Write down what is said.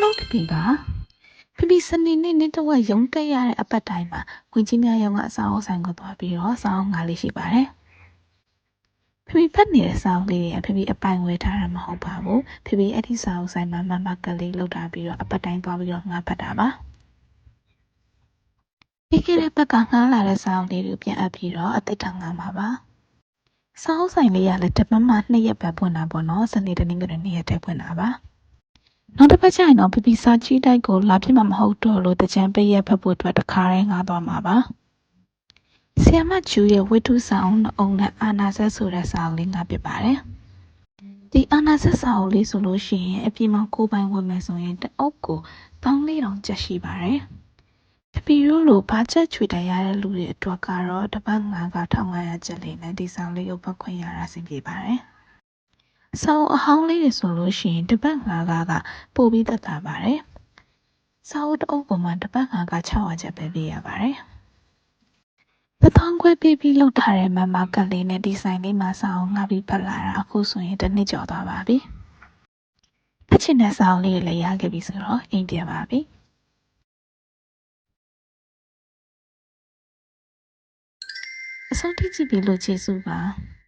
လုံးတပြီပါဖိစနေနေ့နေ့တော့ရုံတက်ရတဲ့အပတ်တိုင်းမှာဝင်ကြီးများရုံကအစားအဆိုင်ကိုသွားပြီးတော့စောင်းငါလေးရှိပါတယ်ဖိဖတ်နေတဲ့စောင်းလေးတွေဖိအပိုင်ဝယ်ထားတာမဟုတ်ပါဘူးဖိအဲ့ဒီစောင်းဆိုင်မှာမကလေးလောက်ထားပြီးတော့အပတ်တိုင်းသွားပြီးတော့ငါဖတ်တာပါဒီကနေ့ဘက်ကငှားလာတဲ့စောင်းလေးတွေပြန်အပ်ပြီးတော့အသိထောင်ငါမှာပါစောင်းဆိုင်လေးရလည်းတပတ်မှ2ရက်ပဲဖွင့်တာပေါ့နော်စနေတနင်္ဂနွေ2ရက်တည်းဖွင့်တာပါနောက်တစ်ပတ်ကျရင်တော့ဖိစာကြီးတိုက်ကိုလာဖြစ်မှာမဟုတ်တော့လို့တကြံပိတ်ရက်ဖတ်ဖို့အတွက်တခါတည်းငါသွားမှာပါဆီယမကျူရဲ့ဝိတုဆောင်အုံနဲ့အာနာဆက်ဆိုတဲ့စာအုပ်လေးငါပြပါတယ်ဒီအာနာဆက်စာအုပ်လေးဆိုလို့ရှိရင်အပြင်မှာကိုပိုင်ဝင်မယ်ဆိုရင်တအုပ်ကို1400ကျပ်ရှိပါတယ်ဖိရိုးလိုဘာချက်ချွေတိုင်ရတဲ့လူတွေအတွက်ကတော့တပတ်9က1500ကျပ်လေးနဲ့ဒီဆောင်လေးကိုဖတ်ခွင့်ရတာအဆင်ပြေပါတယ်ဆောင်းအဟောင်းလေးတွေဆိုလို့ရှိရင်တပတ်9ကပို့ပြီးသက်သာပါတယ်။ဆောင်းတအုပ်ပေါ်မှာတပတ်9က600ကျပ်ပဲပေးရပါတယ်။1000ခွဲပေးပြီးလောက်ထားတဲ့မကလေးနဲ့ဒီဆိုင်လေးမှာဆောင်းငါပြီးဖတ်လာတာအခုဆိုရင်တစ်နှစ်ကျော်သွားပါပြီ။ဖတ်ချင်တဲ့ဆောင်းလေးတွေလည်းရခဲ့ပြီဆိုတော့အိမ်ပြန်ပါပြီ။အဆုံးထိကြည့်ပြီးလို့ကျေးဇူးပါ။